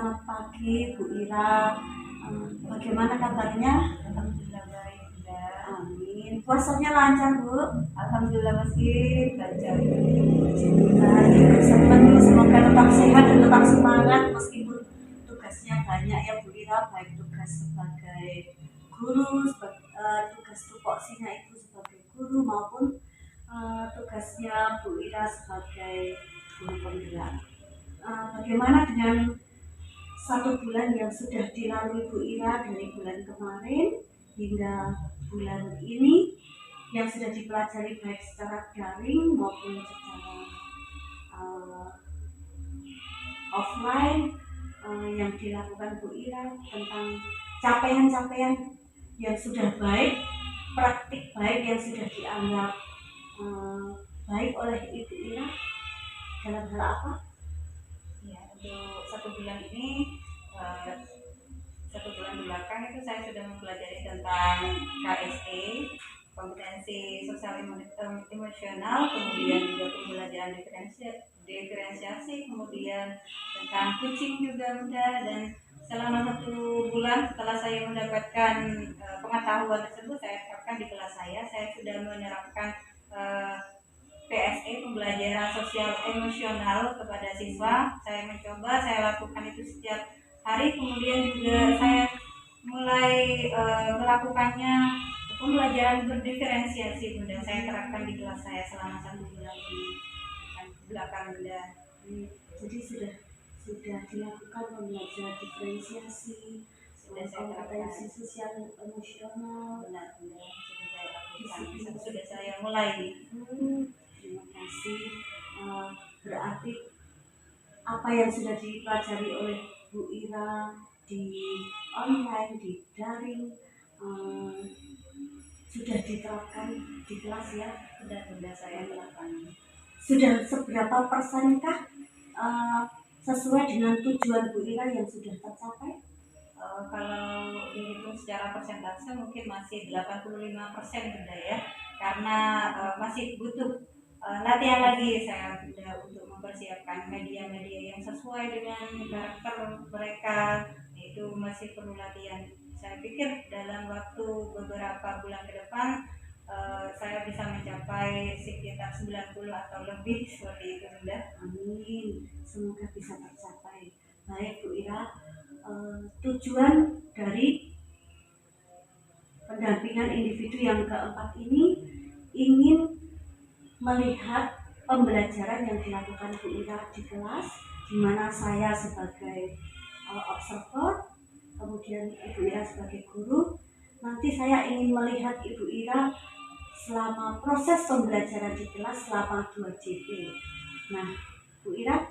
Selamat pagi Bu Ira. Bagaimana kabarnya? Alhamdulillah baik, Bunda. Amin. Puasanya lancar Bu? Alhamdulillah masih lancar. Semoga tetap sehat dan tetap semangat meskipun tugasnya banyak ya Bu Ira, baik tugas sebagai guru, tugas tupoksinya itu sebagai guru maupun tugasnya Bu Ira sebagai guru penggerak. Bagaimana dengan 1 bulan yang sudah dilalui Bu Ira dari bulan kemarin hingga bulan ini yang sudah dipelajari baik secara daring maupun secara offline, yang dilakukan Bu Ira tentang capaian-capaian yang sudah baik, praktik baik yang sudah dianggap baik oleh Ibu Ira dalam hal apa? Ya, untuk 1 bulan ini, 1 bulan belakang itu saya sudah mempelajari tentang KSE, kompetensi sosial emosional, kemudian juga pembelajaran diferensiasi, kemudian tentang kucing juga Bunda. Dan selama 1 bulan setelah saya mendapatkan pengetahuan tersebut, saya terapkan di kelas saya sudah menerapkan PSE, pembelajaran sosial emosional kepada siswa. Saya mencoba, saya lakukan itu setiap hari. Kemudian juga saya mulai melakukannya pembelajaran berdiferensiasi Bunda. Saya terapkan di kelas saya selama 1 bulan ini belakang Bunda. Jadi sudah dilakukan pembelajaran diferensiasi, Sudah saya terapkan. kompetensi sosial emosional. Benar Bunda, sudah saya lakukan, sudah saya mulai. Terima kasih. Berarti apa yang sudah dipelajari oleh Bu Ira di online, di daring, sudah diterapkan di kelas ya? Sudah saya lakukan. Sudah seberapa persenkah sesuai dengan tujuan Bu Ira yang sudah tercapai? Kalau dihitung secara persentase mungkin masih 85% Bunda ya, karena masih butuh latihan lagi saya Bunda untuk mempersiapkan media-media yang sesuai dengan karakter mereka. Itu masih perlu latihan. Saya pikir dalam waktu beberapa bulan ke depan saya bisa mencapai sekitar 90 atau lebih seperti itu Bunda. Amin, semoga bisa tercapai. Baik Bu Ira, tujuan dari pendampingan individu yang keempat ini ingin melihat pembelajaran yang dilakukan Bu Ira di kelas, di mana saya sebagai observer, kemudian Ibu Ira sebagai guru. Nanti saya ingin melihat Ibu Ira selama proses pembelajaran di kelas selama 2 JP. Nah, Bu Ira,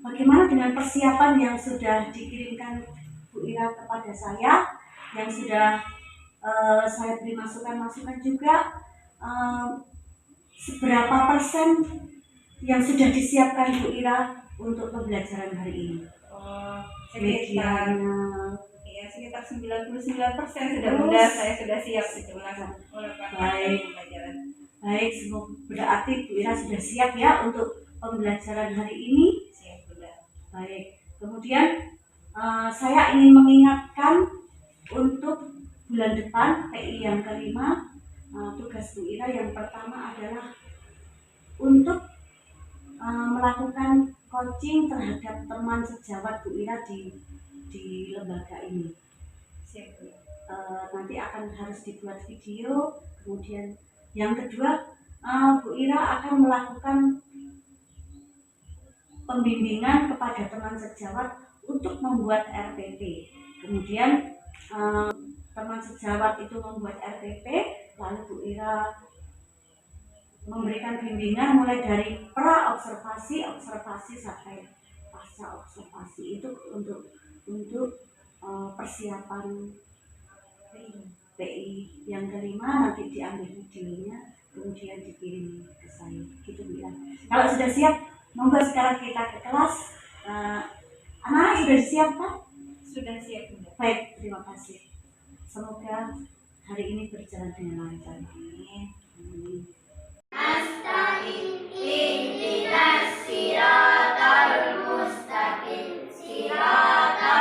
bagaimana dengan persiapan yang sudah dikirimkan Bu Ira kepada saya, yang sudah saya beri masukan-masukan juga, seberapa persen yang sudah disiapkan Bu Ira untuk pembelajaran hari ini? Sekitar 99% sudah Bunda, saya sudah siap melakukan pembelajaran. Baik, berarti Bu Ira sudah siap ya untuk pembelajaran hari ini. Siap Bunda. Baik, kemudian saya ingin mengingatkan untuk bulan depan PI yang kelima, tugas Bu Ira yang pertama adalah untuk melakukan coaching terhadap teman sejawat Bu Ira di lembaga ini. Siap Bunda. Nanti akan harus dibuat video. Kemudian yang kedua, Bu Ira akan melakukan pembimbingan kepada teman sejawat untuk membuat RPP. Kemudian teman sejawat itu membuat RPP, lalu Bu Ira memberikan bimbingan mulai dari pra observasi sampai pasca observasi. Itu untuk persiapan PI yang kelima. Nanti diambil videonya kemudian dikirim ke saya, gitu Bu Ira. Kalau sudah siap, monggo sekarang kita ke kelas. Anak-anak sudah siap kan? Sudah siap Bunda. Baik, terima kasih. Semoga hari ini berjalan dengan lancar. Amin. Nasta'in ihdinas siratal mustaqim siratal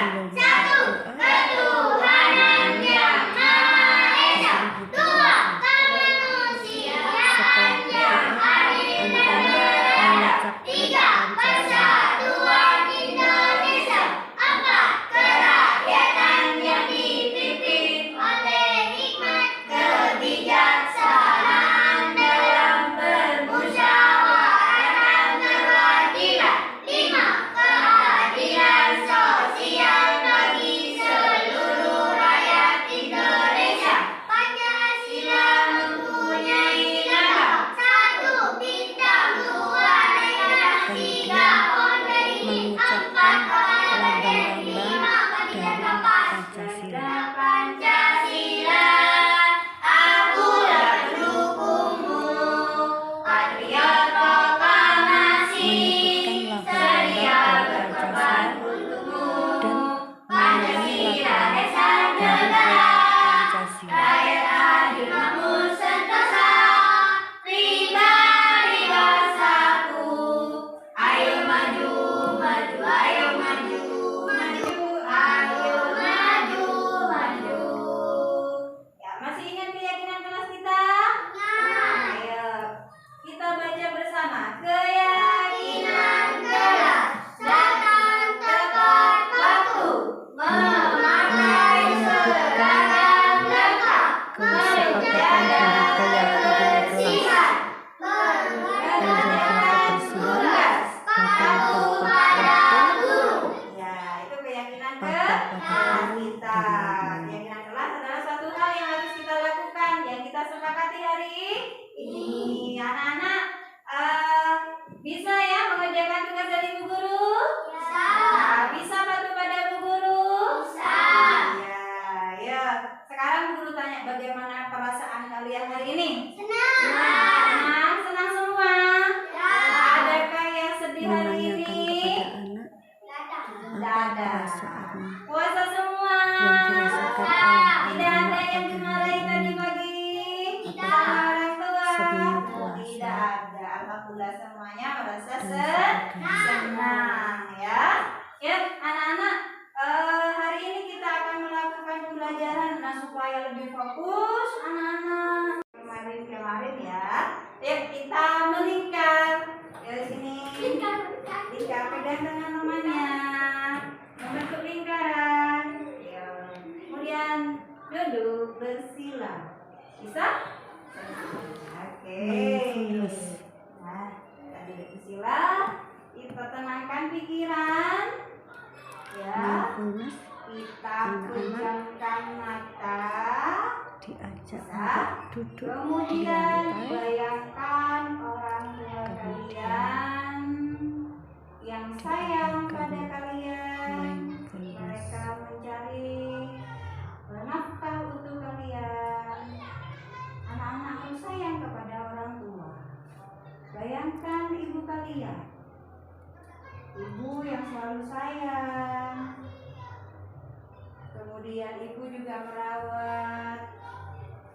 Sebelum berdoa, setelah berdoa, anak-anak mengucapkan bisa ya mengerjakan tugas dari Bu Guru? Bisa. Nah, bisa patuh pada Bu Guru? Bisa. Ya. Sekarang Bu Guru tanya bagaimana perasaan kalian hari ini? Senang. Senang semua? Ya. Adakah yang sedih hari ini? Tidak ada. Puasa semua? Tidak ada yang dimarahi tadi pagi? Tidak. Orang tua? Tidak ada. Alhamdulillah semuanya merasa senang ya. Ya anak-anak, hari ini kita akan melakukan pembelajaran supaya lebih fokus anak-anak. Kemarin ya. Ya kita melingkar. Ya sini. Lingkar pegang dengan temannya. Membentuk lingkaran. Ya. Kemudian duduk bersila. Bisa? Oke. Nah, tadi bersila, kita tenangkan pikiran, ya. Kita pejamkan mata, diajak bisa. untuk duduk Kemudian di lantai. bayangkan orang tua kalian yang sayang pada kalian. Mereka mencari nafkah untuk kalian. Anak-anak harus sayang kepada orang tua. Bayangkan ibu kalian, ibu yang selalu sayang. Kemudian ibu juga merawat,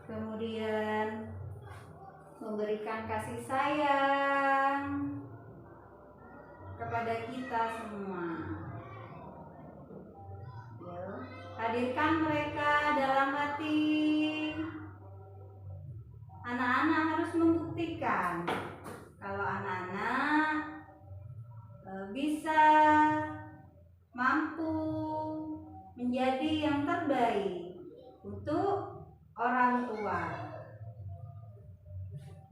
kemudian memberikan kasih sayang kepada kita semua. Ya. Hadirkan mereka dalam hati. Anak-anak harus membuktikan kalau anak-anak bisa mampu menjadi yang terbaik untuk orang tua.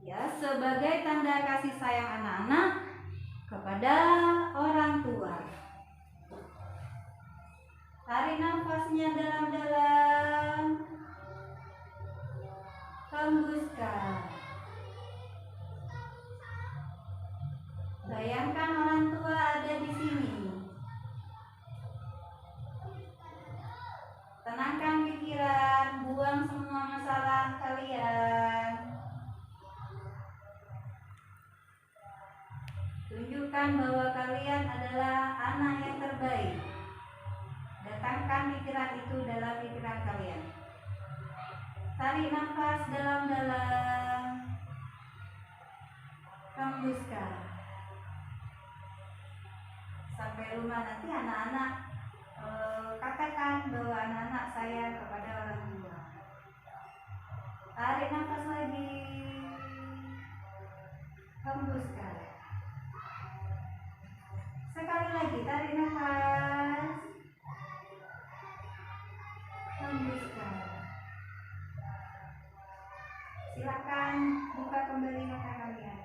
Ya, sebagai tanda kasih sayang anak-anak kepada orang tua. Tarik nafasnya dalam-dalam. Hembuskan. Bayangkan orang tua ada di sini. Tenangkan pikiran, buang semua masalah kalian. Tunjukkan bahwa kalian adalah anak yang terbaik. Datangkan pikiran itu dalam pikiran kalian. Tarik nafas dalam-dalam. Hembuskan. Sampai rumah nanti anak-anak katakan bahwa anak-anak saya kepada orang tua. Tarik nafas lagi, hembuskan. Sekali lagi, tarik nafas, hembuskan. Silakan buka kembali mata kalian.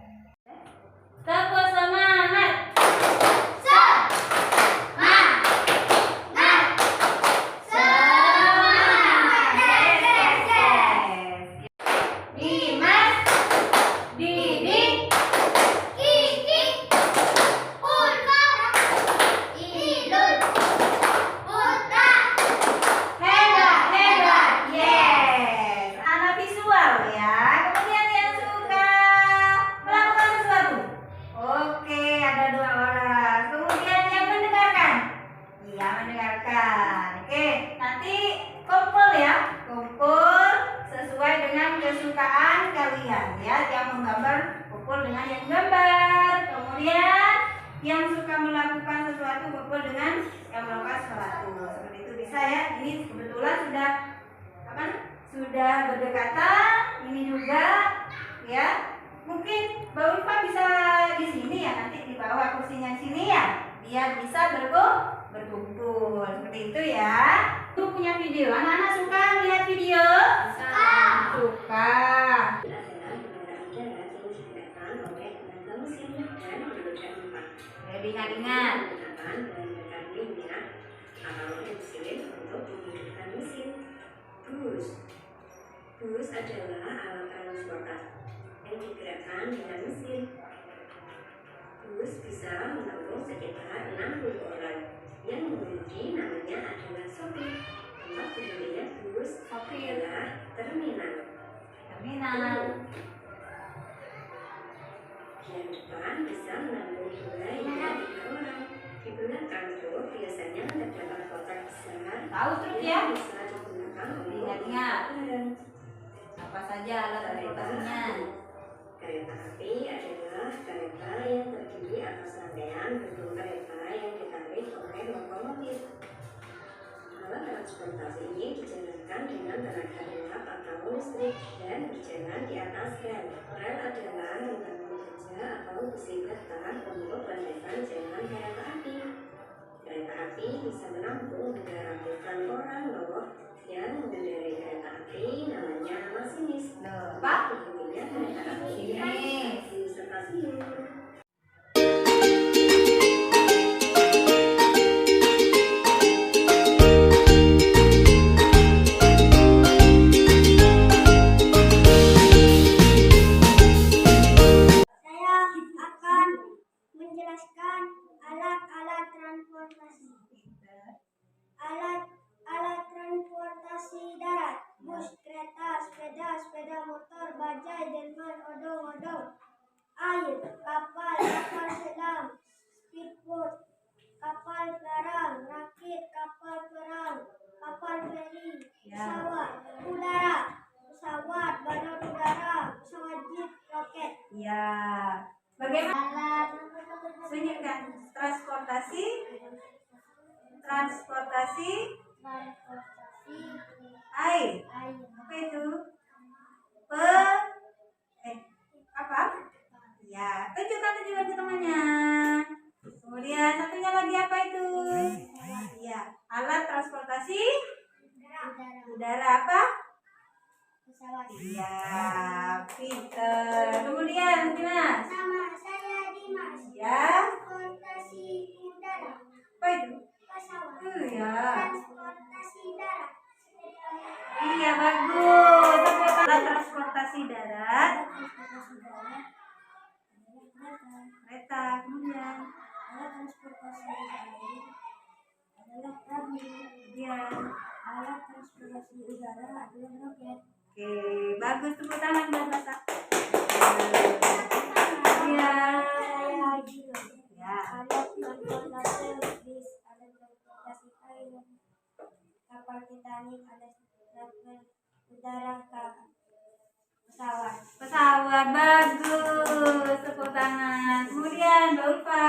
Tepuk semangat. Kesukaan kalian ya, yang menggambar pukul dengan yang gambar, kemudian yang suka melakukan sesuatu pukul dengan yang melakukan sesuatu, seperti itu bisa ya. Ini kebetulan sudah berdekatan, ini juga ya. Mungkin Mbak Ulfa bisa di sini ya, nanti di bawah kursinya sini ya, biar bisa berkumpul seperti itu ya. Tuh punya video, anak-anak suka lihat video? Suka. Jadi ingat-ingat. Bus adalah alat transportasi yang digerakkan dengan mesin. Bus bisa menampung sekitar 60 orang. Yang mengemudi namanya adalah sopir. Tempat berhentinya bus adalah terminal. Yang depan bisa menampung 2 hingga 3 orang. Di belakang truk biasanya terdapat kotak besar. Tahu truk ya? Bisa digunakan untuk Ingat-ingat. Apa saja alat transportasinya? Kereta api adalah kereta yang terdiri atas rangkaian gedung kereta yang ditarik oleh lokomotif. Alat transportasi ini dijalankan dengan tenaga uap atau listrik dan berjalan di atas rel. Rel adalah rangkaian baja atau besi besar untuk landasan jalan kereta api. Kereta api bisa menampung hingga ratusan orang loh. Yang mengendarai kereta api namanya masinis. Pak, Penghuninya kereta api di stasiun. Saya akan menjelaskan alat-alat transportasi. Alat transportasi darat: bus, kereta, sepeda motor, bajai, delman, odong-odong, air, kapal selam, speedboat, kapal garang, rakit, kapal perang, kapal feri, pesawat udara, pesawat balon udara, pesawat jeep, roket. ya. Bagaimana? Alat Tunjukkan transportasi air. Apa itu? Apa? Ya, tunjukkan ke temannya. Kemudian satunya lagi apa itu? Ya, alat transportasi udara apa? pesawat. Iya, pinter. Kemudian Dimas. Nama saya Dimas. Ya, Transportasi udara, apa itu? pesawat. Ya. Transportasi darat. Iya, bagus. Alat transportasi darat, Transportasi darat adalah kereta. Kemudian, alat transportasi air adalah perahu. kemudian. Alat transportasi udara adalah roket. Oke, bagus. Tepuk tangan buat Bapak. Iya. Saya juga. Ya. Alat transportasi bis, alat transportasi air, kapal Titanic, alat transportasi udara, pesawat. Pesawat, bagus. Tepuk tangan. Kemudian, Mbak Ulfa.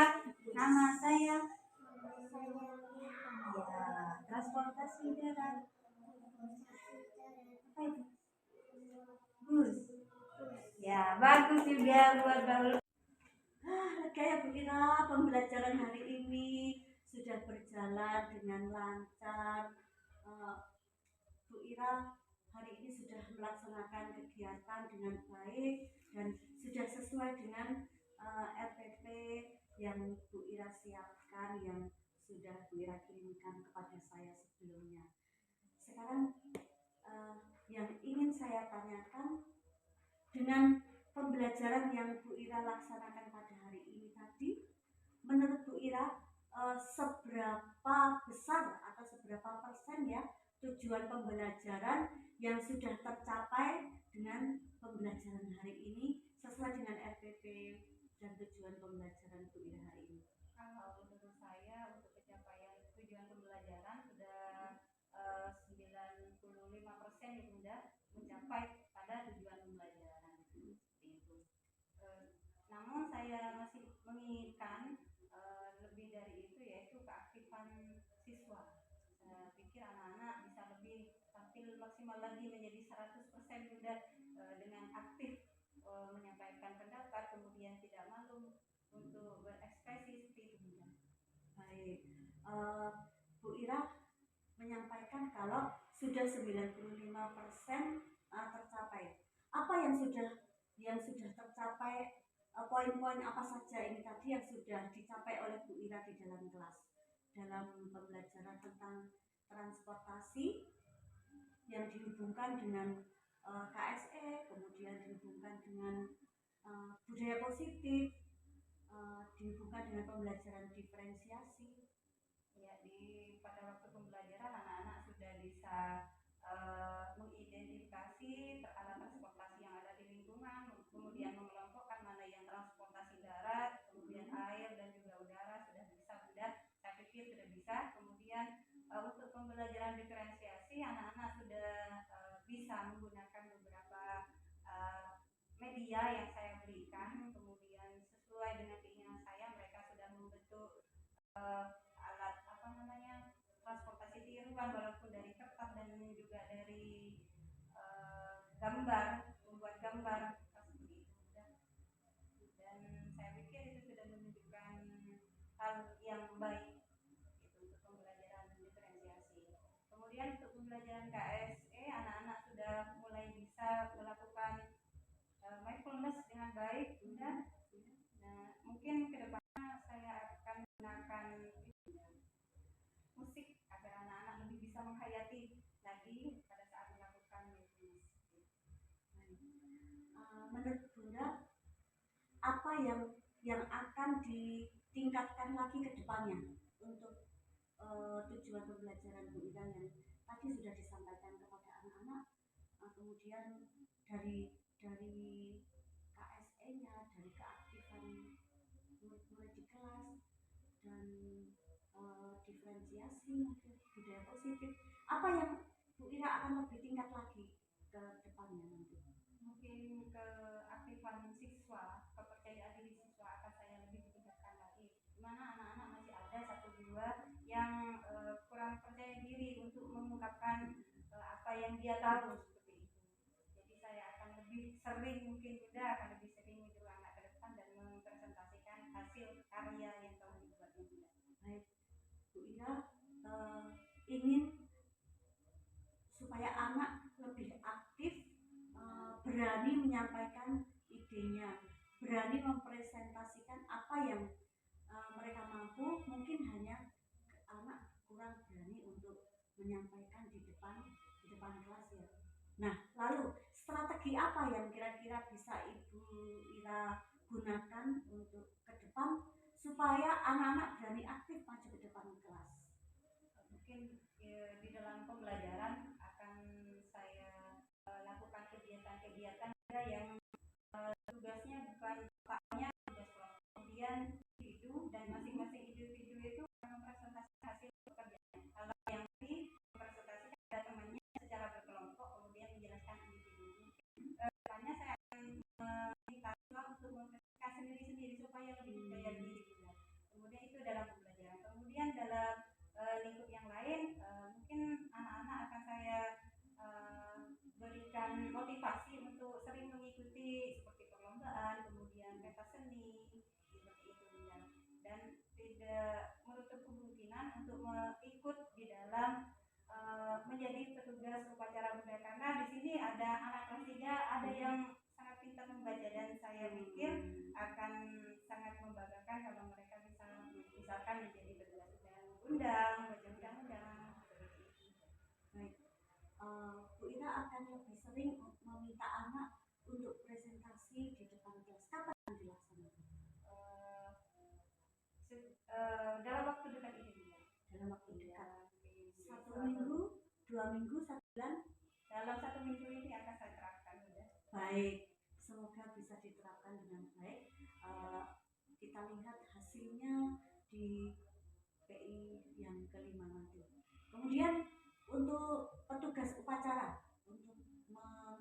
Nama saya. Ya. transportasi darat. Apa itu? Bus. Ya, bagus juga buat Baul. Lega ya Bu Ira, pembelajaran hari ini sudah berjalan dengan lancar. Bu Ira hari ini sudah melaksanakan kegiatan dengan baik dan sudah sesuai dengan RPP yang Bu Ira siapkan, yang sudah Bu Ira kirimkan kepada saya sebelumnya. Sekarang yang ingin saya tanyakan, dengan pembelajaran yang Bu Ira laksanakan pada hari ini tadi, menurut Bu Ira seberapa besar atau seberapa persen ya tujuan pembelajaran yang sudah tercapai dengan pembelajaran hari ini sesuai dengan RPP dan tujuan pembelajaran Bu Ira hari ini? Kalau menurut saya untuk pencapaian tujuan pembelajaran sudah 95% ya Bunda, mencapai pada tujuan pembelajaran seperti itu. Namun saya masih menginginkan lebih dari itu, yaitu keaktifan siswa. Saya pikir anak-anak bisa lebih tampil maksimal lagi menjadi 100% Bunda, dengan aktif menyampaikan pendapat, kemudian tidak malu untuk berekspresi seperti itu Bunda. Baik, Bu Ira menyampaikan kalau sudah 95% tercapai. Apa yang sudah tercapai, poin-poin apa saja ini tadi yang sudah dicapai oleh Bu Ira di dalam kelas dalam pembelajaran tentang transportasi yang dihubungkan dengan KSE, kemudian dihubungkan dengan budaya positif, dihubungkan dengan pembelajaran diferensiasi. Ya, pada waktu pembelajaran anak-anak sudah bisa mengidentifikasi alat transportasi yang ada di lingkungan, kemudian mengelompokkan mana yang transportasi darat, kemudian air dan juga udara sudah bisa Bunda. Saya pikir sudah bisa. Kemudian untuk pembelajaran diferensiasi, anak-anak sudah bisa menggunakan beberapa media yang saya berikan, kemudian sesuai dengan keinginan saya mereka sudah membentuk alat transportasi tiruan, walaupun dari kertas dan juga dari gambar, membuat gambar seperti itu. Dan saya pikir itu sudah menunjukkan hal yang baik itu untuk pembelajaran diferensiasi. Kemudian untuk pembelajaran KSE, anak-anak sudah mulai bisa melakukan mindfulness dengan baik Bunda. Nah, mungkin kedepannya saya akan menggunakan musik agar anak-anak lebih bisa menghayati lagi pada saat melakukan mindfulness. Menurut Bunda, apa yang akan ditingkatkan lagi ke depannya untuk tujuan pembelajaran Bu Ira yang tadi sudah disampaikan kepada anak-anak, kemudian dari KSE-nya, dari keaktifan murid-murid di kelas dan diferensiasi, mungkin budaya positif, apa yang Bu Ira akan lebih tingkat lagi ke depannya nanti? Mungkin keaktifan siswa, kepercayaan diri siswa akan saya lebih tingkatkan lagi, dimana anak-anak masih ada satu dua yang kurang percaya diri untuk mengungkapkan apa yang dia tahu seperti itu. Jadi saya akan lebih sering, mungkin Bunda akan lebih sering menyuruh anak ke depan dan mempresentasikan hasil karya yang telah dibuatnya Bunda. Baik, Bu Ira ingin supaya anak lebih aktif, berani menyampaikan idenya, berani mempresentasikan apa yang mereka mampu. Mungkin hanya anak kurang berani untuk menyampaikan di depan kelas ya. Nah, lalu strategi apa yang kira-kira bisa Ibu Ira gunakan untuk ke depan supaya anak-anak berani aktif maju ke depan kelas? Mungkin di dalam pembelajaran akan saya lakukan kegiatan-kegiatan yang tugasnya bukan hanya tugas kelompok, kemudian individu, dan masing-masing individu itu mempresentasikan hasil pekerjaan. Kalau yang dipresentasikan ada temannya secara berkelompok, kemudian menjelaskan individu. Kedepannya saya akan meminta untuk mempresentasikan sendiri-sendiri supaya lebih percaya diri. Kemudian itu dalam pembelajaran. Kemudian dalam lingkup yang lain, dalam menjadi petugas upacara budaya, karena di sini ada anak kelas 3, ada yang sangat pintar membaca, dan saya pikir akan sangat membanggakan kalau mereka bisa misalkan menjadi petugas undang-undang, baca undang-undang. Baik, Bu Ira akan lebih sering meminta anak untuk presentasi di depan kelas. Kapan akan dilaksanakan? Dalam waktu dekat ini juga. Dalam waktu dekat. 1 minggu, 2 minggu, 1 bulan? Dalam 1 minggu ini akan saya terapkan. Baik, semoga bisa diterapkan dengan baik. Kita lihat hasilnya di PI yang kelima nanti. Kemudian untuk petugas upacara, untuk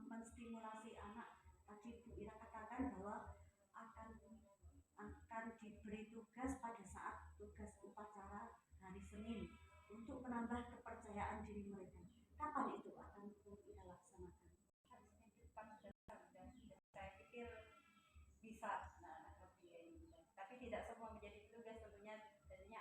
menstimulasi anak, tadi Bu Ira katakan bahwa akan diberi tugas pada saat tugas upacara hari Senin untuk menambah kepercayaan diri mereka. Kapan itu akan Bu Ira laksanakan? Harusnya di depan dan saya pikir bisa tapi tidak semua menjadi petugas, tentunya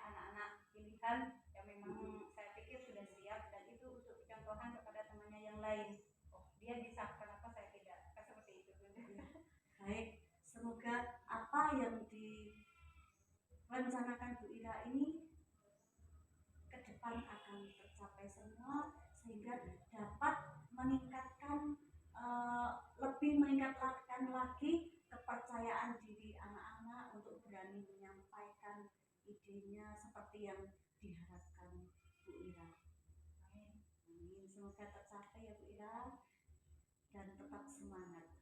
anak-anak pilihan yang memang saya pikir sudah siap, dan itu untuk contohan kepada temannya yang lain. Oh, dia bisa, kenapa saya tidak? Kan seperti itu. Baik, semoga apa yang direncanakan Bu Ira ini ke depan akan tercapai semua, sehingga dapat lebih meningkatkan lagi kepercayaan diri anak-anak untuk berani menyampaikan idenya seperti yang diharapkan Bu Ira. Amin. Semoga tercapai ya Bu Ira, dan tetap semangat.